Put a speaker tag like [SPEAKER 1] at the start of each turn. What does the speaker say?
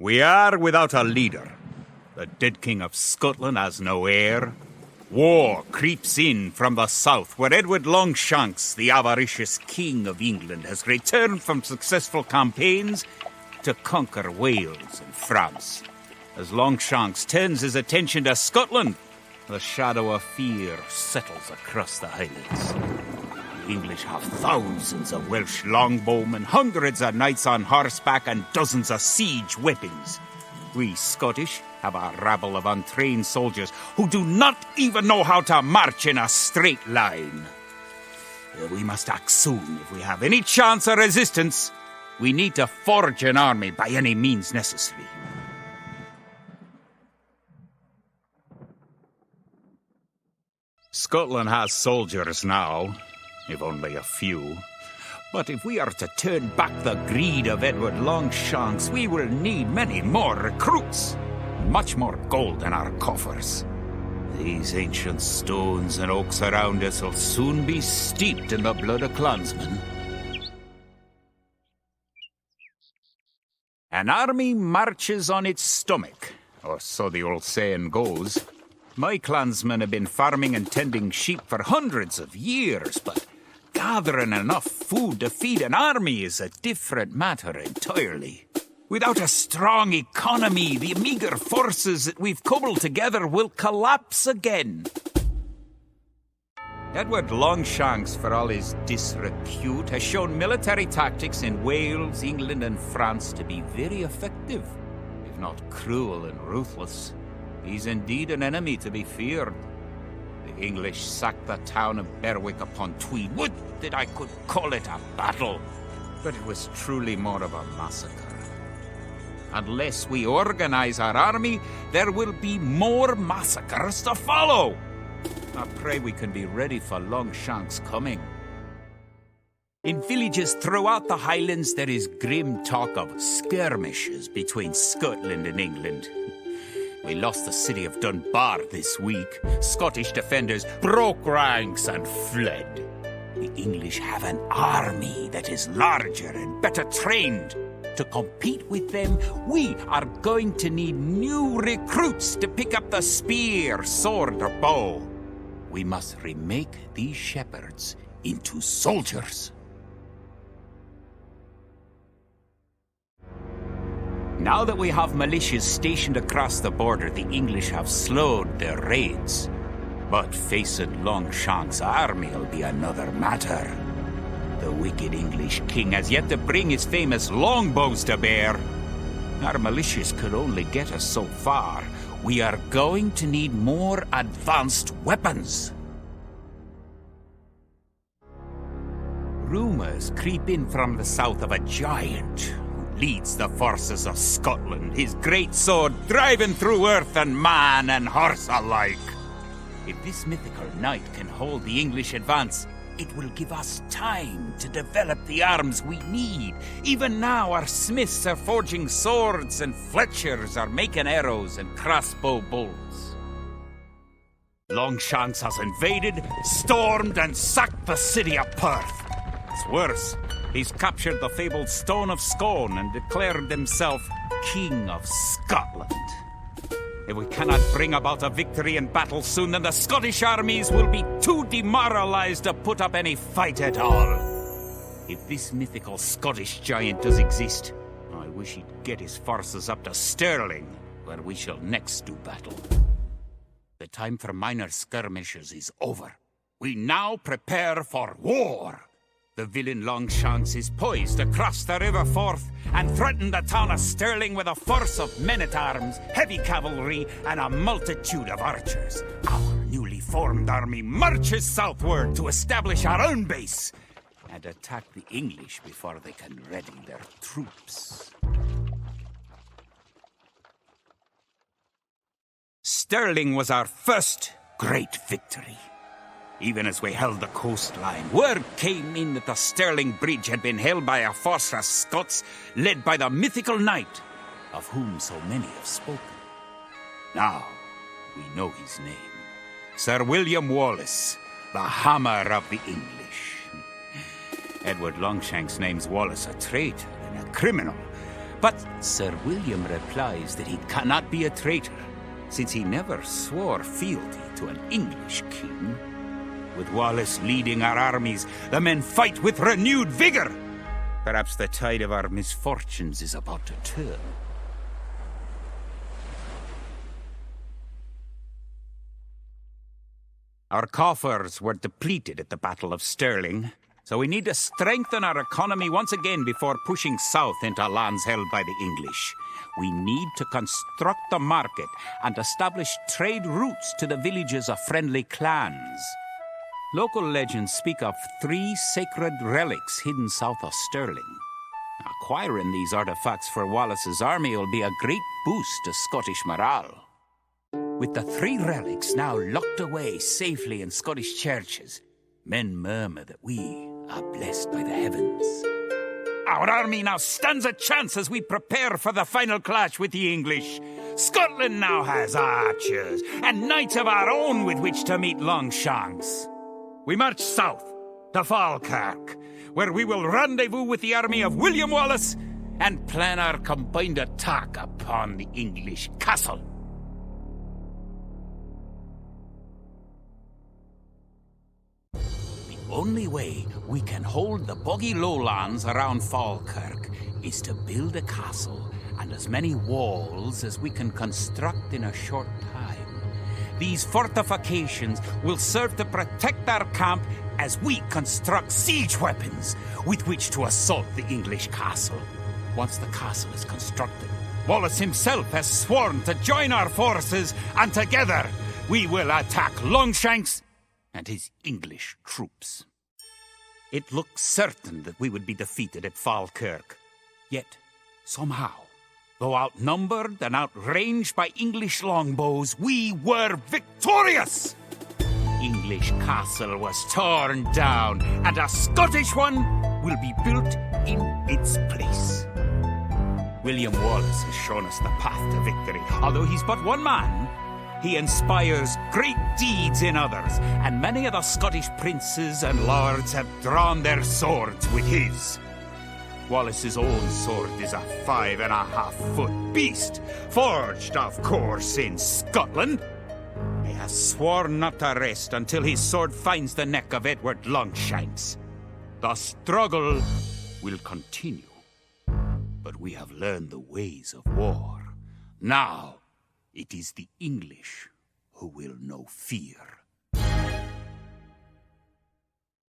[SPEAKER 1] We are without a leader. The dead King of Scotland has no heir. War creeps in from the south, where Edward Longshanks, the avaricious King of England, has returned from successful campaigns to conquer Wales and France. As Longshanks turns his attention to Scotland, the shadow of fear settles across the Highlands. The English have thousands of Welsh longbowmen, hundreds of knights on horseback, and dozens of siege weapons. We Scottish have a rabble of untrained soldiers who do not even know how to march in a straight line. We must act soon if we have any chance of resistance. We need to forge an army by any means necessary. Scotland has soldiers now, if only a few. But if we are to turn back the greed of Edward Longshanks, we will need many more recruits. Much more gold in our coffers. These ancient stones and oaks around us will soon be steeped in the blood of clansmen. An army marches on its stomach, or so the old saying goes. My clansmen have been farming and tending sheep for hundreds of years, but gathering enough food to feed an army is a different matter entirely. Without a strong economy, the meager forces that we've cobbled together will collapse again. Edward Longshanks, for all his disrepute, has shown military tactics in Wales, England and France to be very effective, if not cruel and ruthless. He's indeed an enemy to be feared. The English sacked the town of Berwick upon Tweed. Would that I could call it a battle, but it was truly more of a massacre. Unless we organize our army, there will be more massacres to follow. I pray we can be ready for Longshanks' coming. In villages throughout the Highlands, there is grim talk of skirmishes between Scotland and England. We lost the city of Dunbar this week. Scottish defenders broke ranks and fled. The English have an army that is larger and better trained. To compete with them, we are going to need new recruits to pick up the spear, sword, or bow. We must remake these shepherds into soldiers. Now that we have militias stationed across the border, the English have slowed their raids. But facing Longshanks' army will be another matter. The wicked English king has yet to bring his famous longbows to bear. Our militias could only get us so far. We are going to need more advanced weapons. Rumors creep in from the south of a giant leads the forces of Scotland, his great sword driving through earth and man and horse alike. If this mythical knight can hold the English advance, it will give us time to develop the arms we need. Even now, our smiths are forging swords and fletchers are making arrows and crossbow bolts. Longshanks has invaded, stormed, and sacked the city of Perth. It's worse. He's captured the fabled Stone of Scone and declared himself King of Scotland. If we cannot bring about a victory in battle soon, then the Scottish armies will be too demoralized to put up any fight at all. If this mythical Scottish giant does exist, I wish he'd get his forces up to Stirling, where we shall next do battle. The time for minor skirmishes is over. We now prepare for war. The villain Longshanks is poised to cross the River Forth and threaten the town of Stirling with a force of men-at-arms, heavy cavalry, and a multitude of archers. Our newly formed army marches southward to establish our own base and attack the English before they can ready their troops. Stirling was our first great victory. Even as we held the coastline, word came in that the Stirling Bridge had been held by a force of Scots led by the mythical knight, of whom so many have spoken. Now, we know his name. Sir William Wallace, the Hammer of the English. Edward Longshanks names Wallace a traitor and a criminal, But Sir William replies that he cannot be a traitor, since he never swore fealty to an English king. With Wallace leading our armies, the men fight with renewed vigor. Perhaps the tide of our misfortunes is about to turn. Our coffers were depleted at the Battle of Stirling, so we need to strengthen our economy once again before pushing south into lands held by the English. We need to construct a market and establish trade routes to the villages of friendly clans. Local legends speak of 3 sacred relics hidden south of Stirling. Acquiring these artifacts for Wallace's army will be a great boost to Scottish morale. With the 3 relics now locked away safely in Scottish churches, men murmur that we are blessed by the heavens. Our army now stands a chance as we prepare for the final clash with the English. Scotland now has archers and knights of our own with which to meet Longshanks. We march south to Falkirk, where we will rendezvous with the army of William Wallace and plan our combined attack upon the English castle. The only way we can hold the boggy lowlands around Falkirk is to build a castle and as many walls as we can construct in a short time. These fortifications will serve to protect our camp as we construct siege weapons with which to assault the English castle. Once the castle is constructed, Wallace himself has sworn to join our forces, and together we will attack Longshanks and his English troops. It looked certain that we would be defeated at Falkirk. Yet, somehow, though outnumbered and outranged by English longbows, we were victorious! English castle was torn down, and a Scottish one will be built in its place. William Wallace has shown us the path to victory. Although he's but one man, he inspires great deeds in others, and many of the Scottish princes and lords have drawn their swords with his. Wallace's own sword is a 5.5-foot beast, forged, of course, in Scotland. He has sworn not to rest until his sword finds the neck of Edward Longshanks. The struggle will continue, but we have learned the ways of war. Now, it is the English who will know fear.